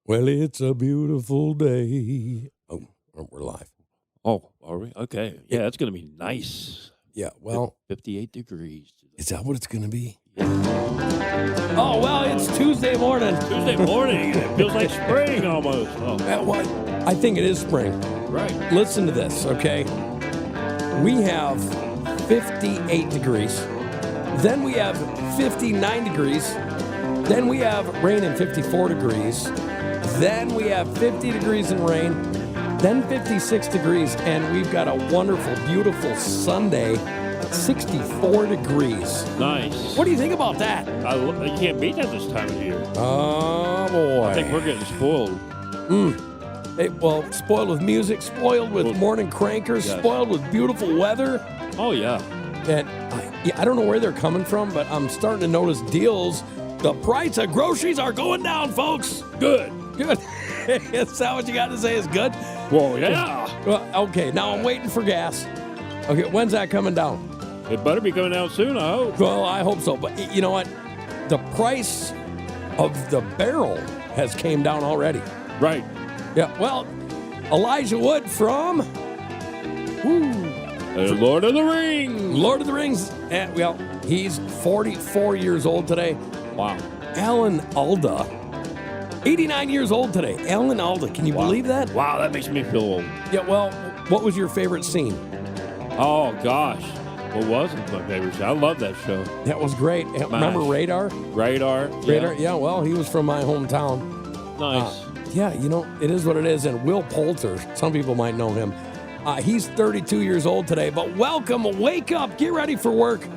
Well, it's a beautiful day. Oh, we're live. Oh, are we? Okay. Yeah, it's going to be nice. Yeah, well. 58 degrees. Is that what it's going to be? Yeah. Oh, well, it's Tuesday morning. Tuesday morning. It feels like spring almost. Oh. Well, I think it is spring. Right. Listen to this, okay? We have 58 degrees. Then we have 59 degrees. Then we have rain and 54 degrees. Then we have 50 degrees and rain. Then 56 degrees. And we've got a wonderful, beautiful Sunday, 64 degrees. Nice. What do you think about that? You can't beat that this time of year. Oh, boy. I think we're getting spoiled. Hey, well, spoiled with music, spoiled with morning crankers, yes. Spoiled with beautiful weather. Oh, yeah. And I don't know where they're coming from, but I'm starting to notice deals. The price of groceries are going down, folks. Good. Good. Is that what you got to say is good? Well, yeah. Well, okay, now I'm waiting for gas. Okay, when's that coming down? It better be coming down soon, I hope. Well, I hope so. But you know what? The price of the barrel has came down already. Right. Yeah, well, Elijah Wood from Lord of the Rings. Lord of the Rings. Well, he's 44 years old today. Wow. Alan Alda, 89 years old today. Alan Alda, can you believe that? Wow, that makes me feel old. Yeah, well, what was your favorite scene? Oh, gosh. What wasn't my favorite show? I love that show. That was great. Remember Radar? Radar. Radar, yeah, well, he was from my hometown. Nice. Yeah, you know, it is what it is. And Will Poulter, some people might know him. He's 32 years old today. But welcome, wake up, get ready for work.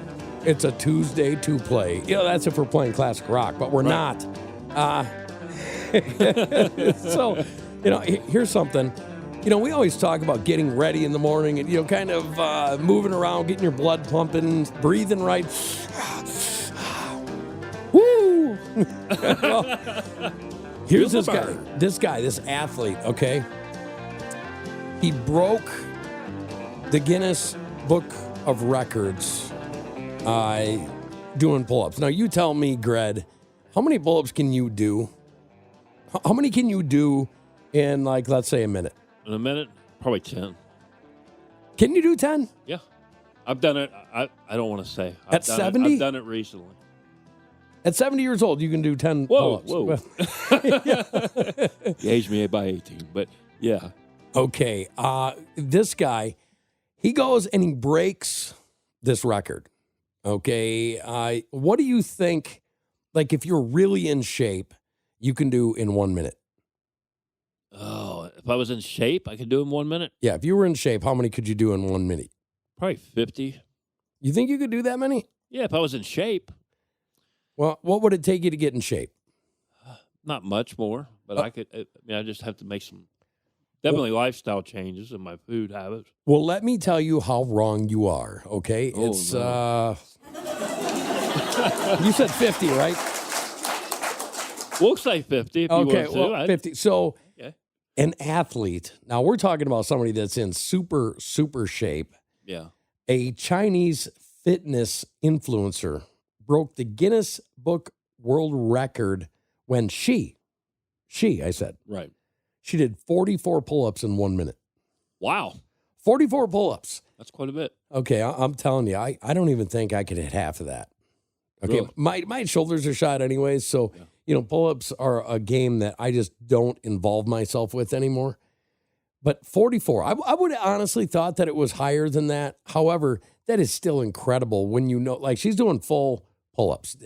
It's a Tuesday to play. You know, that's if we're playing classic rock, but we're not. So, you know, here's something. You know, we always talk about getting ready in the morning and, you know, kind of moving around, getting your blood pumping, breathing right. Woo! Well, here's this guy, this athlete, okay? He broke the Guinness Book of Records doing pull-ups. Now, you tell me, Gred, how many pull-ups can you do? How many can you do in, like, let's say a minute? In a minute? Probably 10. Can you do 10? Yeah. I've done it. I don't want to say. At 70? I've done it recently. At 70 years old, you can do 10 Whoa, pull-ups. whoa. You aged me by 18, but yeah. Okay. This guy, he goes and he breaks this record. Okay. What do you think, like, if you're really in shape, you can do in 1 minute? Oh, if I was in shape, I could do it in 1 minute? Yeah, if you were in shape, how many could you do in 1 minute? Probably 50. You think you could do that many? Yeah, if I was in shape. Well, what would it take you to get in shape? Not much more, but I could. I just have to make some definitely lifestyle changes in my food habits. Well, let me tell you how wrong you are, okay? Oh, it's, no. You said 50, right? We'll say 50 if you want to. Well, 50. So, an athlete, now we're talking about somebody that's in super, super shape. Yeah. A Chinese fitness influencer broke the Guinness Book World Record when she, I said. Right. She did 44 pull-ups in 1 minute. Wow. 44 pull-ups. That's quite a bit. Okay, I'm telling you, I don't even think I could hit half of that. Okay, really? my shoulders are shot anyways, so, you know, pull-ups are a game that I just don't involve myself with anymore. But 44, I would have honestly thought that it was higher than that. However, that is still incredible when you know, like, she's doing full pull-ups.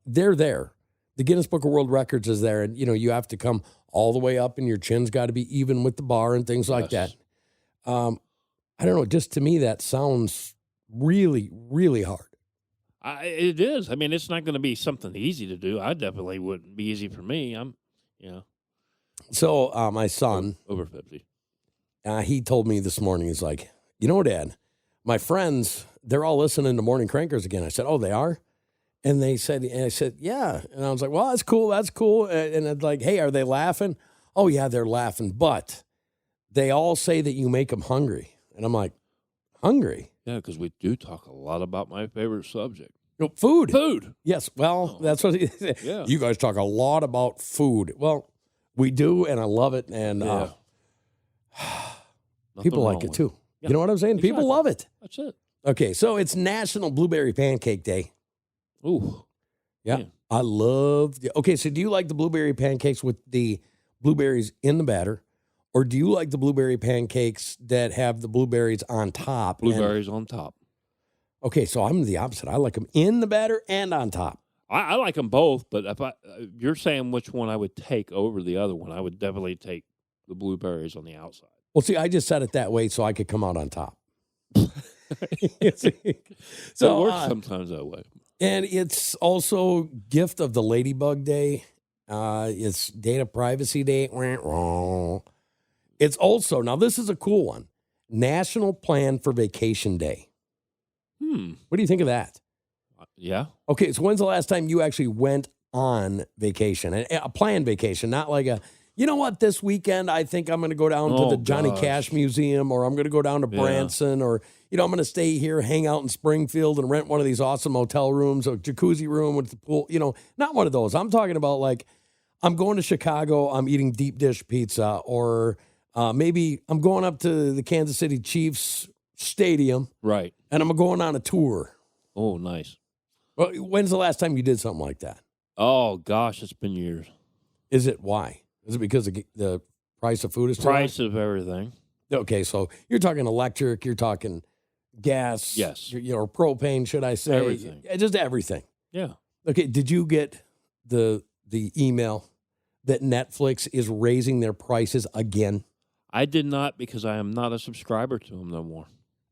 They're there. The Guinness Book of World Records is there, and, you know, you have to come all the way up, and your chin's got to be even with the bar and things like that. I don't know. Just to me, that sounds really, really hard. It is. I mean, it's not going to be something easy to do. I definitely wouldn't be easy for me. So my son, over 50, he told me this morning, he's like, you know, Dad, my friends, they're all listening to Morning Crankers again. I said, oh, they are? And I said, yeah. And I was like, well, that's cool. And I'd like, hey, are they laughing? Oh, yeah, they're laughing. But they all say that you make them hungry. And I'm like, hungry? Yeah, because we do talk a lot about my favorite subject. Food. Food. Yes. Well, that's what he said. Yeah. You guys talk a lot about food. Well, We do, and I love it. And people like it too. Yeah. You know what I'm saying? Exactly. People love it. That's it. Okay, so it's National Blueberry Pancake Day. Ooh. Yeah. Man. I love okay, so do you like the blueberry pancakes with the blueberries in the batter? Or do you like the blueberry pancakes that have the blueberries on top? Blueberries on top. Okay, so I'm the opposite. I like them in the batter and on top. I like them both, but if you're saying which one I would take over the other one, I would definitely take the blueberries on the outside. Well, see, I just said it that way so I could come out on top. So it works sometimes that way. And it's also Gift of the Ladybug Day. It's Data Privacy Day. It's also, now this is a cool one, National Plan for Vacation Day. What do you think of that? Yeah. Okay, so when's the last time you actually went on vacation? A planned vacation, not like a, you know what, this weekend I think I'm going to go down to the Johnny Cash Museum, or I'm going to go down to Branson, or, you know, I'm going to stay here, hang out in Springfield and rent one of these awesome hotel rooms, a jacuzzi room with the pool. You know, not one of those. I'm talking about like, I'm going to Chicago, I'm eating deep dish pizza, or maybe I'm going up to the Kansas City Chiefs Stadium. Right. And I'm going on a tour. Oh, nice. Well, when's the last time you did something like that? Oh, gosh, it's been years. Is it why? Is it because the price of food is too high? Price of everything. Okay, so you're talking electric, you're talking gas. Yes. You know, propane, should I say. Everything. Just everything. Yeah. Okay, did you get the email that Netflix is raising their prices again? I did not, because I am not a subscriber to them no more.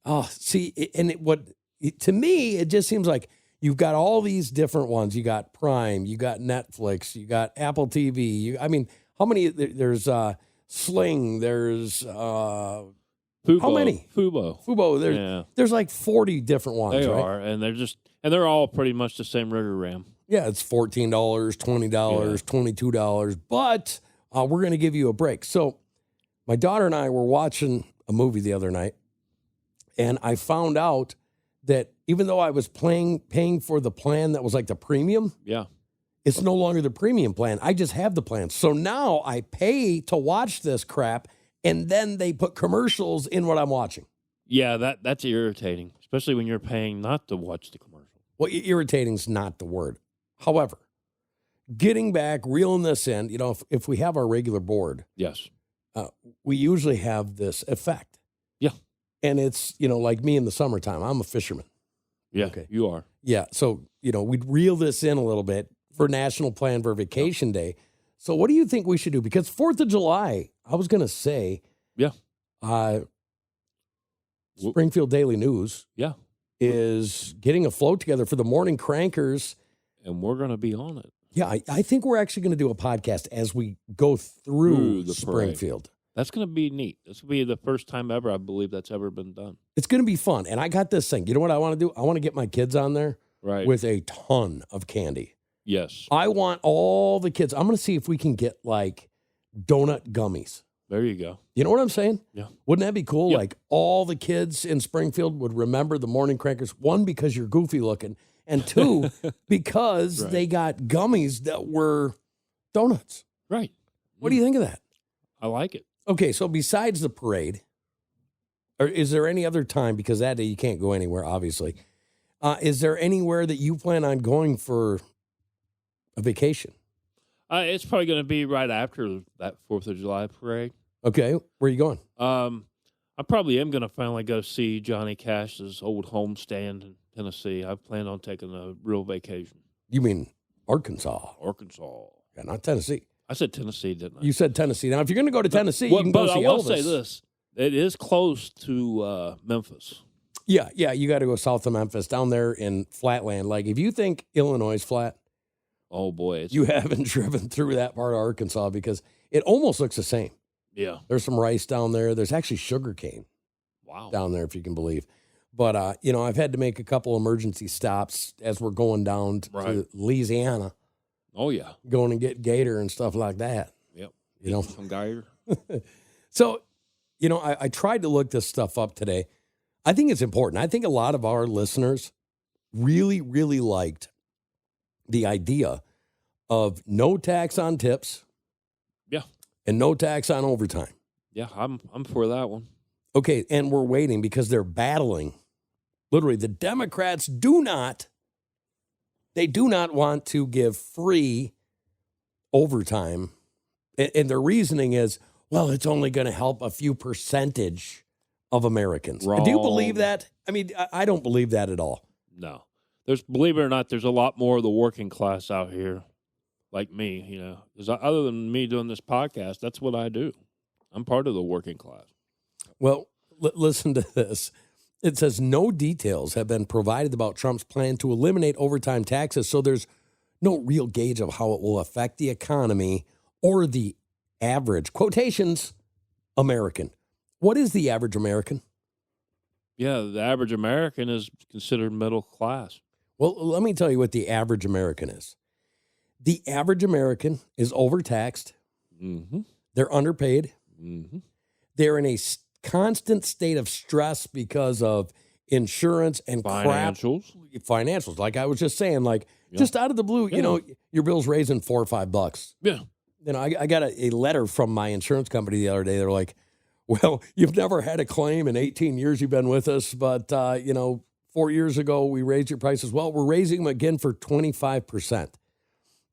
Oh, see, to me, it just seems like you've got all these different ones. You got Prime, you got Netflix, you got Apple TV. I mean, how many? There's Sling. There's Fubo. how many? Fubo. There's like 40 different ones. They right? are, and they're all pretty much the same rigor ram. Yeah, it's $14, $20, $22, but we're going to give you a break. So my daughter and I were watching a movie the other night, and I found out that even though I was paying for the plan that was like the premium, it's no longer the premium plan. I just have the plan. So now I pay to watch this crap, and then they put commercials in what I'm watching. Yeah, that's irritating, especially when you're paying not to watch the commercial. Well, irritating's not the word. However, getting back, reeling this in, you know, if we have our regular board, yes, we usually have this effect. Yeah. And it's, you know, like me in the summertime, I'm a fisherman. Yeah, okay. You are. Yeah. So, you know, we'd reel this in a little bit for National Plan for Vacation Day. So what do you think we should do? Because 4th of July, I was going to say, Springfield Daily News is getting a float together for the morning crankers. And we're going to be on it. Yeah, I think we're actually going to do a podcast as we go through the Springfield. Parade. That's going to be neat. This will be the first time ever, I believe, that's ever been done. It's going to be fun. And I got this thing. You know what I want to do? I want to get my kids on there with a ton of candy. Yes. I want all the kids. I'm going to see if we can get like donut gummies. There you go. You know what I'm saying? Yeah. Wouldn't that be cool? Yep. Like all the kids in Springfield would remember the morning crankers. One, because you're goofy looking. And two, because they got gummies that were donuts. Right. What do you think of that? I like it. Okay, so besides the parade, or is there any other time, because that day you can't go anywhere, obviously, is there anywhere that you plan on going for a vacation? It's probably going to be right after that 4th of July parade. Okay, where are you going? I probably am going to finally go see Johnny Cash's old homestand in Tennessee. I plan on taking a real vacation. You mean Arkansas? Arkansas. Yeah, not Tennessee. I said Tennessee, didn't I? You said Tennessee. Now, if you're going to go to Tennessee, you can go see Elvis. But I will say this. It is close to Memphis. Yeah, you got to go south of Memphis, down there in Flatland. Like, if you think Illinois is flat, oh, boy. You haven't driven through that part of Arkansas because it almost looks the same. Yeah. There's some rice down there. There's actually sugar cane down there, if you can believe. But, you know, I've had to make a couple emergency stops as we're going down to Louisiana. Oh, yeah. Going and get gator and stuff like that. Yep. You know? Some gator. So, you know, I tried to look this stuff up today. I think it's important. I think a lot of our listeners really, really liked the idea of no tax on tips. Yeah. and no tax on overtime. Yeah, I'm for that one. Okay, and we're waiting because they're battling. Literally, the Democrats do not want to give free overtime. And their reasoning is, well, it's only going to help a few percentage of Americans. Wrong. Do you believe that? I mean, I don't believe that at all. No. Believe it or not, there's a lot more of the working class out here like me, you know. 'Cause other than me doing this podcast, that's what I do. I'm part of the working class. Well, listen to this. It says no details have been provided about Trump's plan to eliminate overtime taxes, so there's no real gauge of how it will affect the economy or the average, quotations, American. What is the average American? Yeah, the average American is considered middle class. Well, let me tell you what the average American is. The average American is overtaxed. Mm-hmm. They're underpaid. Mm-hmm. They're in a constant state of stress because of insurance and Financials. Financials. Like I was just saying, just out of the blue, you know, your bill's raising $4 or $5. Yeah. You know, I got a letter from my insurance company the other day. They're like, well, you've never had a claim in 18 years you've been with us, but, 4 years ago we raised your prices. Well, we're raising them again for 25%.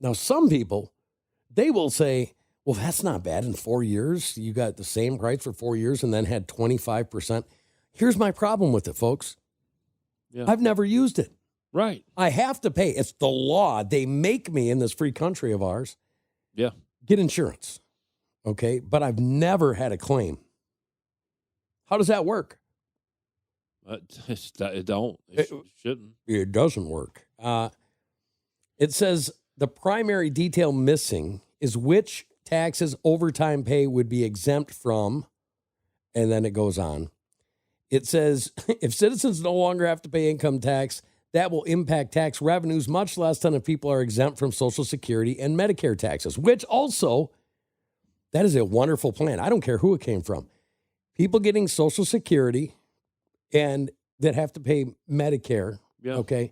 Now, some people, they will say, well, that's not bad. In 4 years, you got the same price for 4 years and then had 25%. Here's my problem with it, folks. Yeah. I've never used it. Right. I have to pay. It's the law. They make me in this free country of ours. Yeah. Get insurance. Okay. But I've never had a claim. How does that work? It don't. It shouldn't. It doesn't work. It says the primary detail missing is which taxes overtime pay would be exempt from, and then it goes on. It says if citizens no longer have to pay income tax, that will impact tax revenues much less than if people are exempt from Social Security and Medicare taxes, which also, that is a wonderful plan. I don't care who it came from. People getting Social Security and that have to pay Medicare, okay,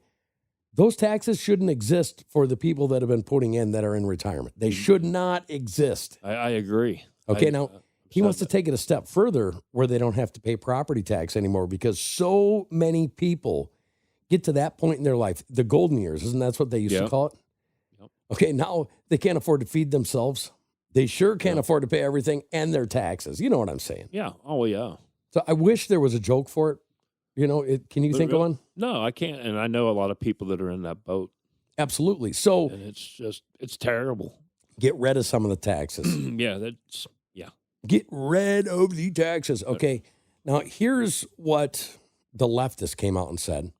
those taxes shouldn't exist for the people that have been putting in that are in retirement. They should not exist. I agree. Okay, now he wants to take it a step further where they don't have to pay property tax anymore because so many people get to that point in their life, the golden years, isn't that what they used to call it? Yep. Okay, now they can't afford to feed themselves. They sure can't afford to pay everything and their taxes. You know what I'm saying? Yeah. Oh, yeah. So I wish there was a joke for it. You know, can you think of one? No, I can't. And I know a lot of people that are in that boat. Absolutely. So And it's terrible. get rid of some of the taxes. Yeah. Get rid of the taxes. Okay. Now, here's what the leftists came out and said.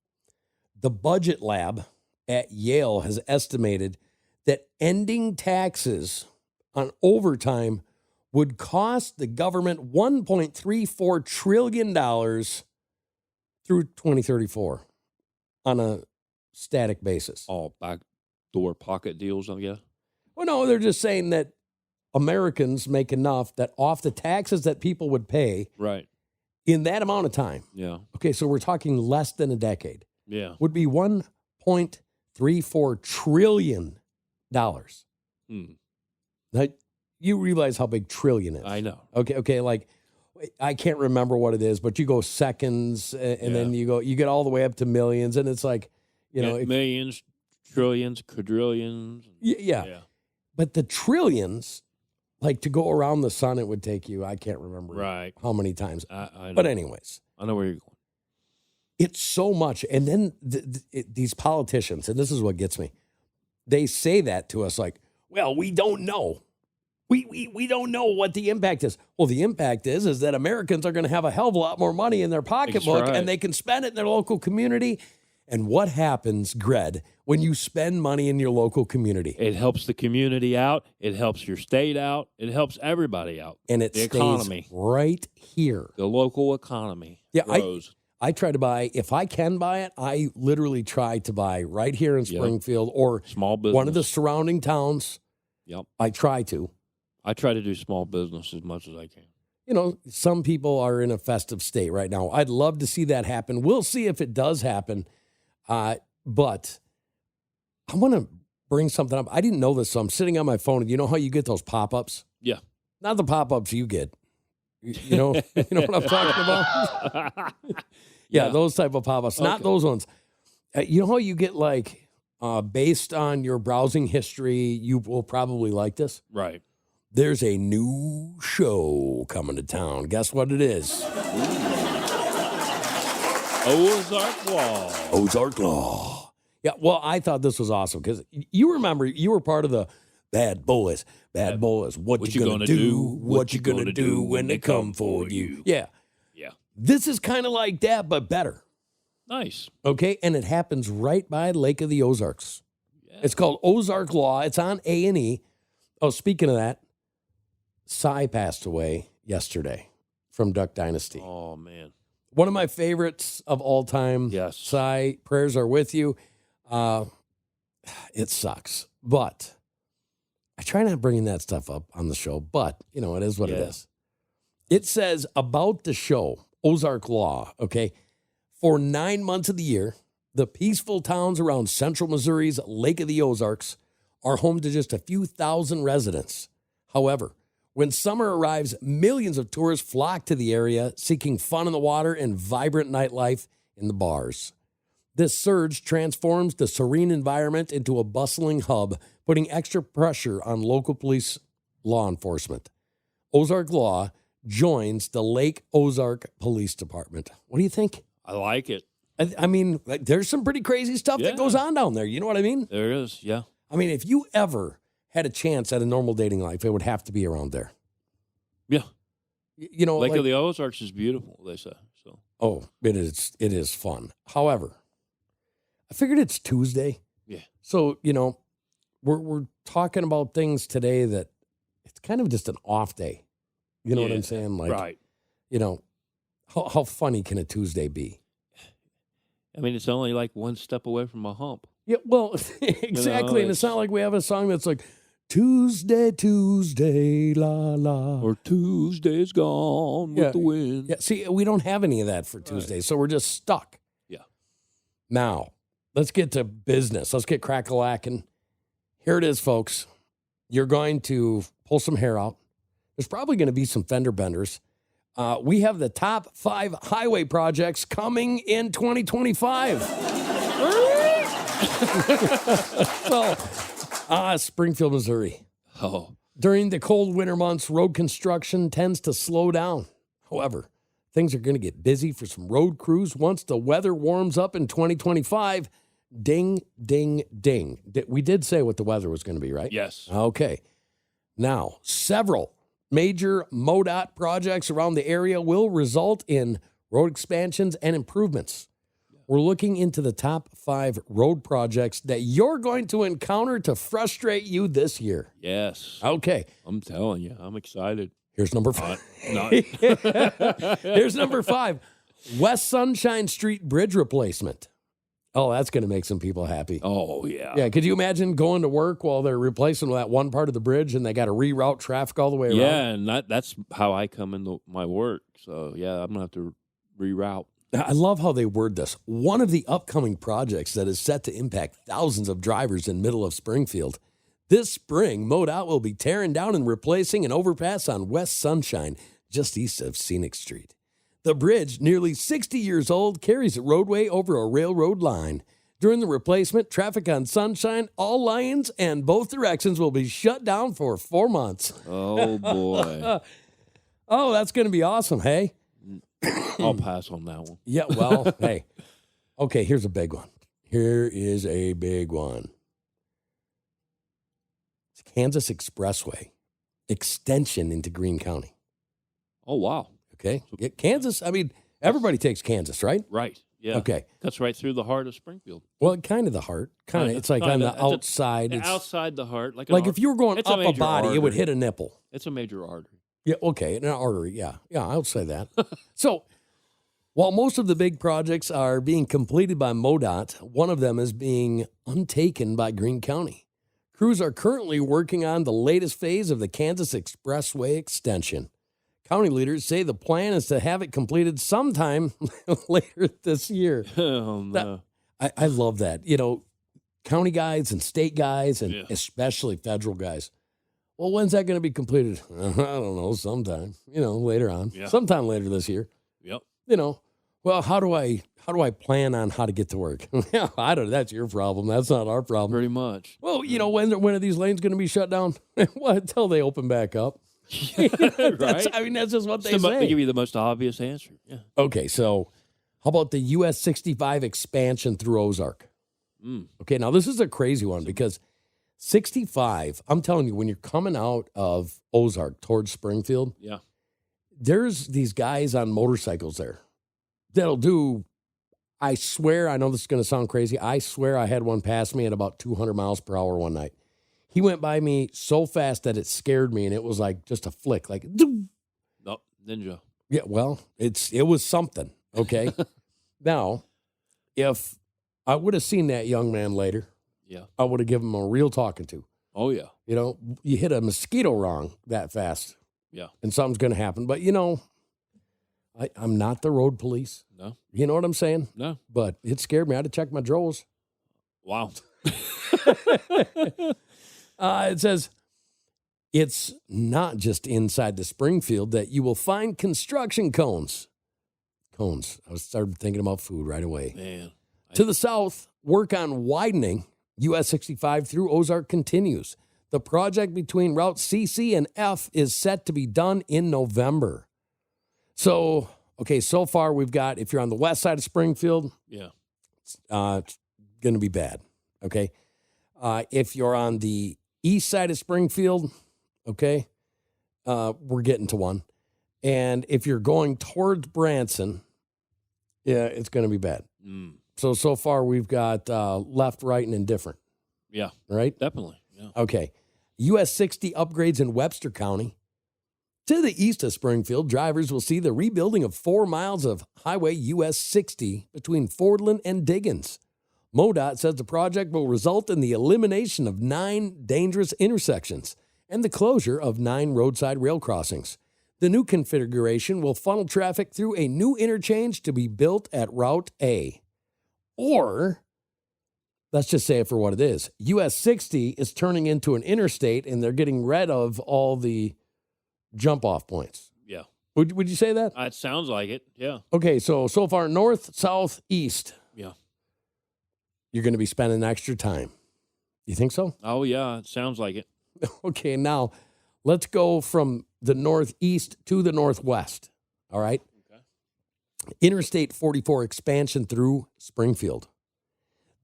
The budget lab at Yale has estimated that ending taxes on overtime would cost the government $1.34 trillion through 2034 on a static basis. All backdoor pocket deals, I guess. Well, no, they're just saying that Americans make enough that off the taxes that people would pay Right. in that amount of time. Yeah. Okay, so we're talking less than a decade. Yeah. Would be $1.34 trillion. Hmm. Now, you realize how big trillion is. I know. Okay, like I can't remember what it is, but you go seconds and then you get all the way up to millions, and it's like, millions, trillions, quadrillions. Yeah. But the trillions, like to go around the sun, it would take you, I can't remember how many times. I know. But anyways. I know where you're going. It's so much. And then these politicians, and this is what gets me, they say that to us like, well, we don't know. We don't know what the impact is. Well, the impact is that Americans are going to have a hell of a lot more money in their pocketbook and they can spend it in their local community. And what happens, Gred, when you spend money in your local community? It helps the community out. It helps your state out. It helps everybody out. And it stays economy right here. The local economy grows. I try to buy, if I can buy it, I literally try to buy right here in Springfield or small business. One of the surrounding towns. Yep. I try to. I try to do small business as much as I can. You know, some people are in a festive state right now. I'd love to see that happen. We'll see if it does happen. But I want to bring something up. I didn't know this, so I'm sitting on my phone. And you know how you get those pop-ups? Yeah. Not the pop-ups you get. You know what I'm talking about? Yeah, those type of pop-ups. Okay. Not those ones. You know how you get like, based on your browsing history, you will probably like this? Right. There's a new show coming to town. Guess what it is? Ozark Law. Ozark Law. Yeah, well, I thought this was awesome because you remember you were part of the Bad Boys. Bad Boys. What you gonna do? What you gonna do when they come for you? Yeah. Yeah. This is kind of like that, but better. Nice. Okay, and it happens right by Lake of the Ozarks. Yeah. It's called Ozark Law. It's on A&E. Oh, speaking of that, Cy passed away yesterday from Duck Dynasty. Oh, man. One of my favorites of all time. Yes. Cy, prayers are with you. It sucks, but I try not bringing that stuff up on the show, but, it is what it is. It says about the show, Ozark Law, okay, for 9 months of the year, the peaceful towns around central Missouri's Lake of the Ozarks are home to just a few thousand residents. However, when summer arrives, millions of tourists flock to the area seeking fun in the water and vibrant nightlife in the bars. This surge transforms the serene environment into a bustling hub, putting extra pressure on local police law enforcement. Ozark Law joins the Lake Ozark Police Department. What do you think? I like it. I mean, there's some pretty crazy stuff that goes on down there. You know what I mean? There is, yeah. I mean, if you ever had a chance at a normal dating life, it would have to be around there. Yeah. Lake like, of the Ozarks is beautiful, they say. So. Oh, it is fun. However, I figured it's Tuesday. Yeah. So, we're talking about things today that it's kind of just an off day. You know what I'm saying? Like, right. How funny can a Tuesday be? I mean, it's only like one step away from a hump. Yeah, well, exactly. And it's not like we have a song that's like, Tuesday, Tuesday, la, la. Or Tuesday's gone with the wind. Yeah, see, we don't have any of that for Tuesday, so we're just stuck. Yeah. Now, let's get to business. Let's get crack-a-lackin'. Here it is, folks. You're going to pull some hair out. There's probably going to be some fender benders. We have the top 5 highway projects coming in 2025. Springfield, Missouri. Oh. During the cold winter months, road construction tends to slow down. However, things are going to get busy for some road crews once the weather warms up in 2025. Ding, ding, ding. We did say what the weather was going to be, right? Yes. Okay. Now, several major MoDOT projects around the area will result in road expansions and improvements. We're looking into the top 5 road projects that you're going to encounter to frustrate you this year. Yes. Okay. I'm telling you, I'm excited. Here's number 5. Here's number 5. West Sunshine Street Bridge replacement. Oh, that's going to make some people happy. Oh, yeah. Yeah, could you imagine going to work while they're replacing that one part of the bridge and they got to reroute traffic all the way around? Yeah, and that's how I come into my work. So, yeah, I'm going to have to reroute. I love how they word this. One of the upcoming projects that is set to impact thousands of drivers in middle of Springfield. This spring, MoDOT will be tearing down and replacing an overpass on West Sunshine, just east of Scenic Street. The bridge, nearly 60 years old, carries a roadway over a railroad line. During the replacement, traffic on Sunshine, all lanes and both directions will be shut down for 4 months. Oh, boy. Oh, that's going to be awesome, hey? I'll pass on that one. Yeah, well, hey. Okay, here's a big one. Here is a big one. It's Kansas Expressway extension into Greene County. Oh, wow. Okay. Kansas, I mean, everybody takes Kansas, right? Right. Yeah. Okay. That's right through the heart of Springfield. Well, kind of the heart. Kind of. It's like on the outside. It's outside the heart. Like if you were going up a body, artery. It would hit a nipple. It's a major artery. Yeah, okay. An artery, yeah. Yeah, I would say that. So, while most of the big projects are being completed by MoDOT, one of them is being untaken by Greene County. Crews are currently working on the latest phase of the Kansas Expressway extension. County leaders say the plan is to have it completed sometime later this year. Oh, no. I love that. County guys and state guys and especially federal guys Well, when's that going to be completed? I don't know, sometime, later on. Yeah. Sometime later this year. Yep. Well, how do I plan on how to get to work? I don't know. That's your problem. That's not our problem. Pretty much. Well, when are these lanes going to be shut down? Well, until they open back up. Right? That's just what they say. They give you the most obvious answer. Yeah. Okay, so how about the US 65 expansion through Ozark? Okay, now this is a crazy one because 65, I'm telling you, when you're coming out of Ozark towards Springfield, Yeah. there's these guys on motorcycles there that'll do, I swear, I know this is going to sound crazy, I swear I had one pass me at about 200 miles per hour one night. He went by me so fast that it scared me, and it was like just a flick, like, Nope. Ninja. yeah, well, it was something, okay? Now, if I would have seen that young man later, Yeah. I would have given him a real talking to. Oh, yeah. You hit a mosquito wrong that fast. Yeah. And something's going to happen. But, I'm not the road police. No. You know what I'm saying? No. But it scared me. I had to check my drawers. Wow. It says, it's not just inside the Springfield that you will find construction cones. Cones. I started thinking about food right away. Man. To the south, work on widening US 65 through Ozark continues. The project between Route CC and F is set to be done in November. So, okay, so far we've got, if you're on the west side of Springfield, Yeah. it's going to be bad, okay? If you're on the east side of Springfield, okay, we're getting to one. And if you're going towards Branson, yeah, it's going to be bad. So far we've got left, right, and indifferent. Yeah. Right? Definitely. Yeah. Okay. US 60 upgrades in Webster County. To the east of Springfield, drivers will see the rebuilding of 4 miles of Highway US 60 between Fordland and Diggins. MoDOT says the project will result in the elimination of 9 dangerous intersections and the closure of 9 roadside rail crossings. The new configuration will funnel traffic through a new interchange to be built at Route A. Or, let's just say it for what it is. US 60 is turning into an interstate, and they're getting rid of all the jump-off points. Yeah. Would you say that? It sounds like it. Yeah. Okay, so far, north, south, east. Yeah. You're going to be spending extra time. You think so? Oh, yeah. It sounds like it. Okay, now let's go from the northeast to the northwest. All right? Okay. Interstate 44 expansion through Springfield.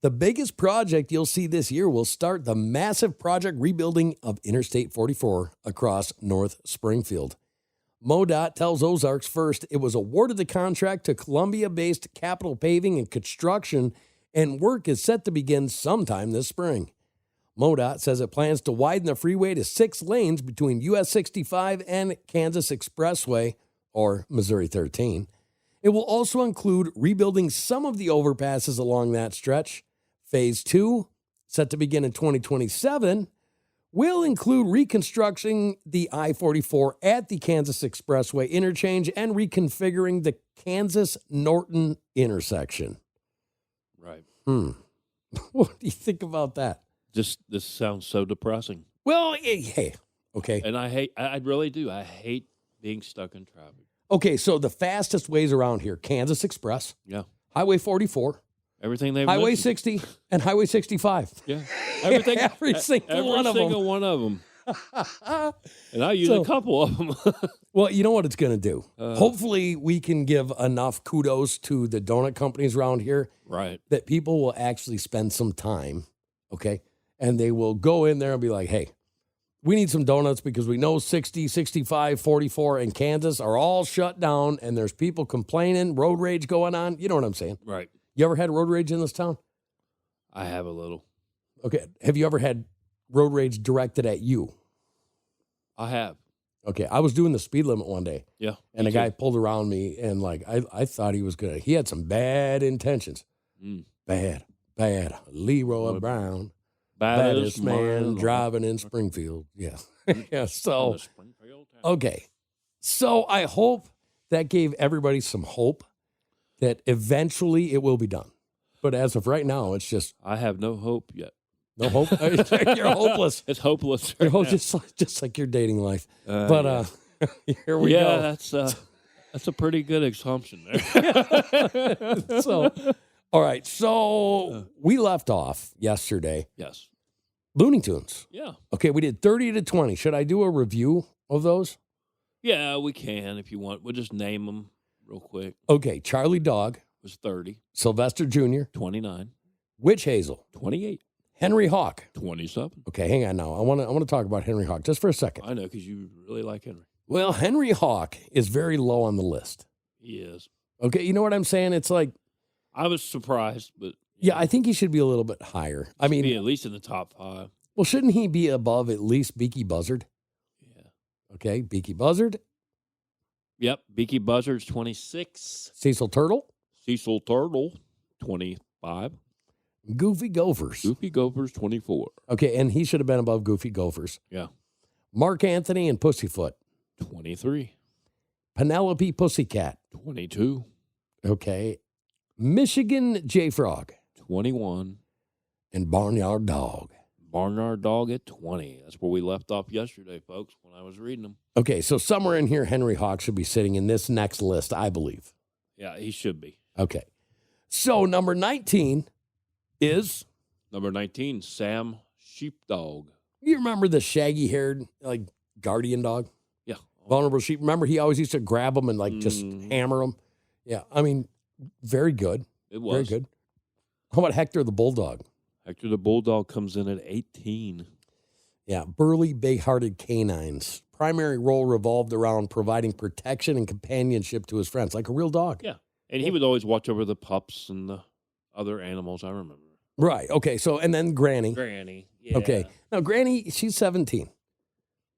The biggest project you'll see this year will start the massive project rebuilding of Interstate 44 across North Springfield. MoDOT tells Ozarks First it was awarded the contract to Columbia-based Capital Paving and Construction, and work is set to begin sometime this spring. MoDOT says it plans to widen the freeway to 6 lanes between US 65 and Kansas Expressway, or Missouri 13. It will also include rebuilding some of the overpasses along that stretch. Phase 2, set to begin in 2027, will include reconstructing the I-44 at the Kansas Expressway interchange and reconfiguring the Kansas-Norton intersection. Right. What do you think about that? This sounds so depressing. Well, hey, okay. And I really do. I hate being stuck in traffic. Okay, so the fastest ways around here, Kansas Express, Yeah. Highway 44, Everything they've Highway mentioned. 60, and Highway 65. Yeah. Everything. Every single one of them. Every single one of them. And I use a couple of them. Well, you know what it's going to do? Hopefully we can give enough kudos to the donut companies around here Right. that people will actually spend some time, okay? And they will go in there and be like, hey, we need some donuts because we know 60, 65, 44, and Kansas are all shut down, and there's people complaining, road rage going on. You know what I'm saying? Right. You ever had road rage in this town? I have a little. Okay. Have you ever had road rage directed at you? I have. Okay. I was doing the speed limit one day. Yeah. And a guy pulled around me, and like I thought he was good. He had some bad intentions. Bad. Leroy Brown. Baddest man driving in Springfield. Yeah. Yeah. So, okay. So I hope that gave everybody some hope that eventually it will be done. But as of right now, it's just. I have no hope yet. No hope. You're hopeless. It's hopeless. You're Right now. just like your dating life. But here we yeah, go. that's a pretty good assumption there. So, all right. So we left off yesterday. Yes. Looney Tunes. Yeah. Okay, we did 30 to 20. Should I do a review of those? Yeah, we can if you want. We'll just name them real quick. Okay, Charlie Dog. Was 30. Sylvester Jr. 29. Witch Hazel. 28. Henry Hawk. 27. Okay, hang on now. I want to talk about Henry Hawk just for a second. I know, because you really like Henry. Well, Henry Hawk is very low on the list. He is. Okay, you know what I'm saying? It's like, I was surprised, but yeah, I think he should be a little bit higher. I mean, be at least in the top 5. well, shouldn't he be above at least Beaky Buzzard? Yeah. Okay, Beaky Buzzard. Yep. Beaky Buzzard's 26. Cecil Turtle. Cecil Turtle, 25. Goofy Gophers. Goofy Gophers, 24. Okay, and he should have been above Goofy Gophers. Yeah. Mark Anthony and Pussyfoot. 23. Penelope Pussycat. 22. Okay. Michigan J-Frog. 21. And Barnyard Dog. Barnyard Dog at 20. That's where we left off yesterday, folks, when I was reading them. Okay, so somewhere in here, Henry Hawk should be sitting in this next list, I believe. Yeah, he should be. Okay. So number 19 is... Number 19, Sam Sheepdog. You remember the shaggy-haired, like, guardian dog? Yeah. Vulnerable sheep. Remember he always used to grab them and, like, just hammer them? Yeah, I mean, very good. It was. Very good. How about Hector the Bulldog? Hector the Bulldog comes in at 18. Yeah, burly, big-hearted canines. Primary role revolved around providing protection and companionship to his friends, like a real dog. Yeah. And he would always watch over the pups and the other animals, I remember. Right, okay, so, and then Granny. Granny. Yeah. Okay, now Granny, she's 17.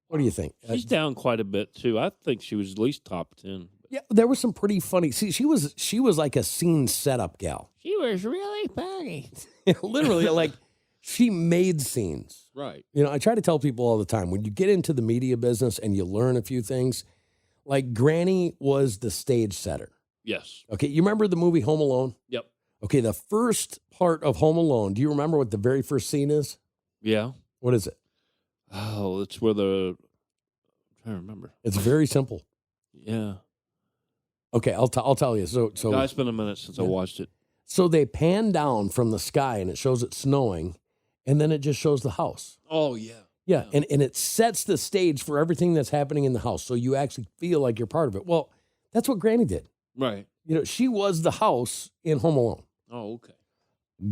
What do you think? She's down quite a bit, too. I think she was at least top 10. Yeah, there was some pretty funny. See, she was like a scene setup gal. She was really funny. Literally, like, she made scenes. Right. You know, I try to tell people all the time, when you get into the media business and you learn a few things, like Granny was the stage setter. Yes. Okay, you remember the movie Home Alone? Yep. Okay, the first part of Home Alone, do you remember what the very first scene is? Yeah. What is it? Oh, it's where I'm trying to remember. It's very simple. Yeah. Okay, I'll tell you. So It's been a minute since I watched it. So they pan down from the sky and it shows it snowing, and then it just shows the house. Oh, yeah. Yeah, and it sets the stage for everything that's happening in the house, so you actually feel like you're part of it. Well, that's what Granny did. Right. You know, she was the house in Home Alone. Oh, okay.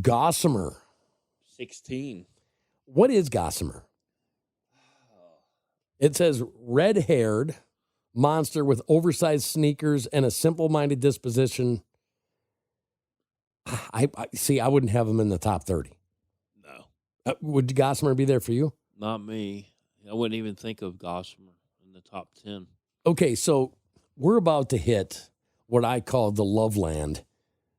Gossamer. 16. What is Gossamer? It says red-haired monster with oversized sneakers and a simple-minded disposition. I see. I wouldn't have him in the top 30. No. Would Gossamer be there for you? Not me. I wouldn't even think of Gossamer in the top 10. Okay, so we're about to hit what I call the love land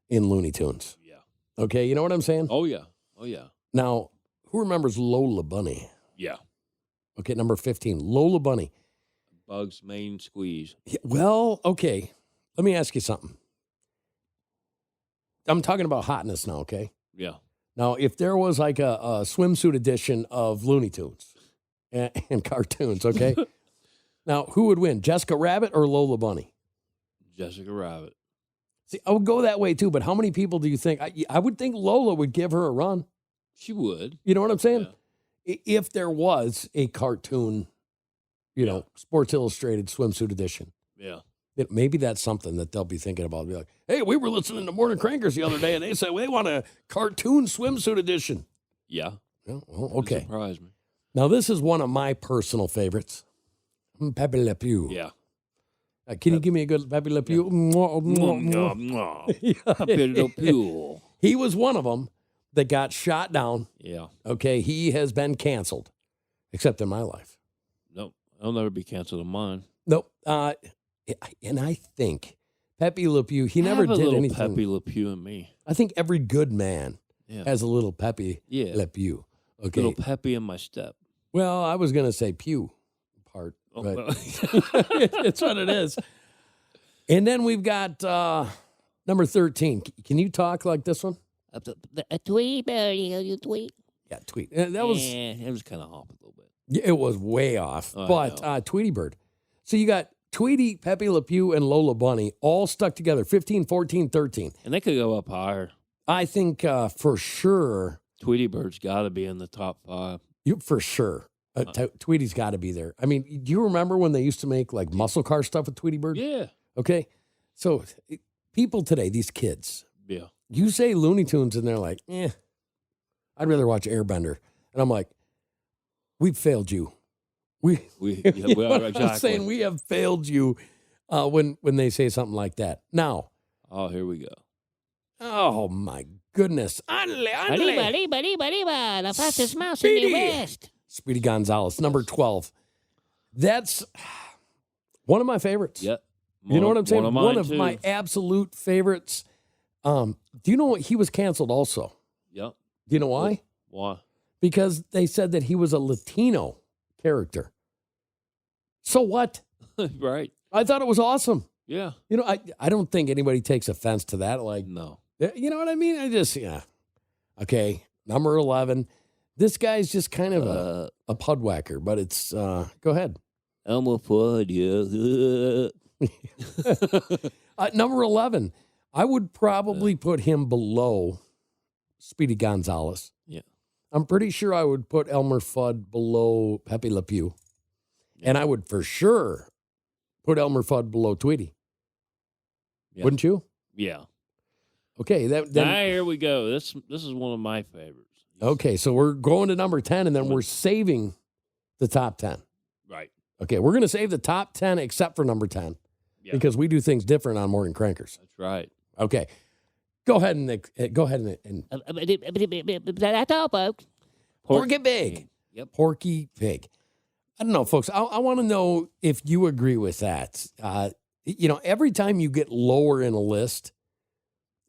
in Looney Tunes. Yeah. Okay, you know what I'm saying? Oh, yeah. Oh, yeah. Now, who remembers Lola Bunny? Yeah. Okay, number 15, Lola Bunny. Bugs main squeeze. Yeah, well, okay, let me ask you something. I'm talking about hotness now, okay? Yeah. Now, if there was like a swimsuit edition of Looney Tunes and cartoons, okay? Now, who would win, Jessica Rabbit or Lola Bunny? Jessica Rabbit. See, I would go that way too, but how many people do you think? I would think Lola would give her a run. She would. You know what I'm saying? Yeah. If there was a cartoon, you know, Sports Illustrated swimsuit edition. Yeah. Maybe that's something that they'll be thinking about. Be like, hey, we were listening to Morning Crankers the other day, and they said they want a cartoon swimsuit edition. Yeah. Well, okay. Surprise me. Now, this is one of my personal favorites. Pepe Le Pew. Yeah. Can you give me a good Pepe Le Pew? Pepe Le Pew. He was one of them that got shot down. Yeah. Okay, he has been canceled, except in my life. Nope. I'll never be canceled in mine. Nope. And I think Pepe Le Pew, he never did anything. Pepe Le Pew in me. I think every good man has a little Pepe Le Pew. Okay. Little Pepe in my step. Well, I was going to say pew part, but well. it's what it is. And then we've got number 13. Can you talk like this one? A tweet, Barry, you tweet. Yeah, Tweety. That was it was kind of off a little bit. Yeah, it was way off. Oh, But Tweety Bird. So you got Tweety, Pepe Le Pew, and Lola Bunny all stuck together, 15, 14, 13. And they could go up higher. I think for sure. Tweety Bird's got to be in the top 5. For sure. Tweety's got to be there. I mean, do you remember when they used to make like muscle car stuff with Tweety Bird? Yeah. Okay. So people today, these kids, Yeah. you say Looney Tunes and they're like, I'd rather watch Airbender. And I'm like, we've failed you. We are exactly. I'm saying we have failed you when they say something like that. Now. Oh, here we go. Oh, my goodness. Arriba, the fastest mouse in the West. Speedy Gonzalez, number 12. That's one of my favorites. Yep. You know what I'm saying? One of my absolute favorites. Do you know what? He was canceled also. Yep. Do you know why? Why? Because they said that he was a Latino character. So what? Right. I thought it was awesome. Yeah. You know, I don't think anybody takes offense to that. Like, no. You know what I mean? Okay, number 11. This guy's just kind of a pudwhacker, but it's, go ahead. I'm a pud, yeah. Number 11. I would probably put him below Speedy Gonzalez. Yeah. I'm pretty sure I would put Elmer Fudd below Pepe Le Pew. Yeah. And I would for sure put Elmer Fudd below Tweety. Yeah. Wouldn't you? Yeah. Okay. Then here we go. This is one of my favorites. Okay, so we're going to number 10, and then we're saving the top 10. Right. Okay, we're going to save the top 10 except for number 10 because we do things different on Morning Crankers. That's right. Okay. Go ahead and That's all, folks. Porky Pig. Yep. Porky Pig. I don't know, folks. I want to know if you agree with that. Every time you get lower in a list,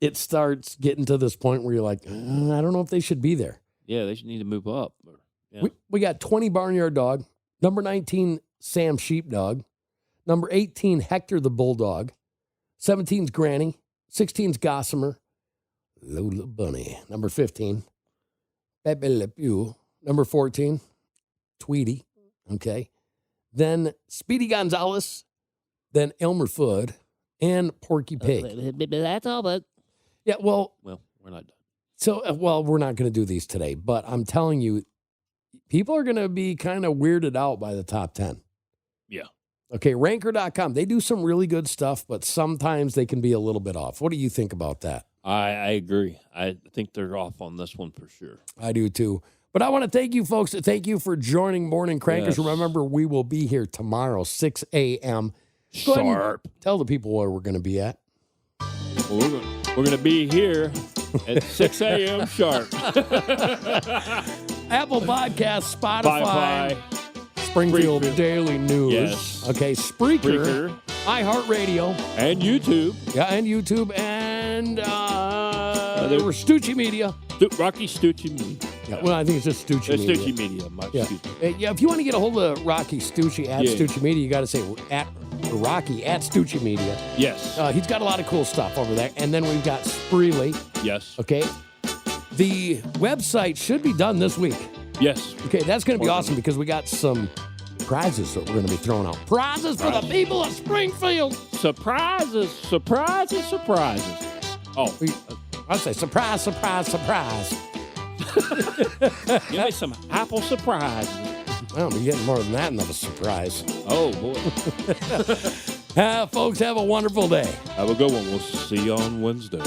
it starts getting to this point where you're like, I don't know if they should be there. Yeah, they should need to move up. Yeah. We got 20 Barnyard Dog, number 19 Sam Sheepdog, number 18 Hector the Bulldog, 17's Granny, 16's Gossamer, Lola Bunny, number 15 Pepe Le Pew, number 14 Tweety, okay, then Speedy Gonzalez, then Elmer Fudd, and Porky Pig. That's all, but yeah, well, we're not done. So, we're not going to do these today, but I'm telling you, people are going to be kind of weirded out by the top 10. Yeah. Okay, ranker.com, they do some really good stuff, but sometimes they can be a little bit off. What do you think about that? I agree. I think they're off on this one for sure. I do too. But I want to thank you, folks. Thank you for joining Morning Crankers. Yes. Remember, we will be here tomorrow, 6 a.m. Sharp. Tell the people where we're going to be at. Well, we're going to be here at 6 a.m. sharp. Apple Podcasts, Spotify. Springfield Daily News. Yes. Okay, Spreaker. iHeartRadio. And YouTube. Yeah, and YouTube. And we're Stucci Media. Rocky Stucci Media. Yeah, well, I think it's just Stucci Media. Stucci Media. Yeah, if you want to get a hold of Rocky Stucci at Stucci Media, you got to say at Rocky at Stucci Media. Yes. He's got a lot of cool stuff over there. And then we've got Spreely. Yes. Okay. The website should be done this week. Yes. Okay, that's going to be awesome because we got some prizes that we're going to be throwing out. Prizes for the people of Springfield. Surprises. Oh. I say surprise. Give me some apple surprises. Well, we're getting more than that than a surprise. Oh, boy. Folks, have a wonderful day. Have a good one. We'll see you on Wednesday.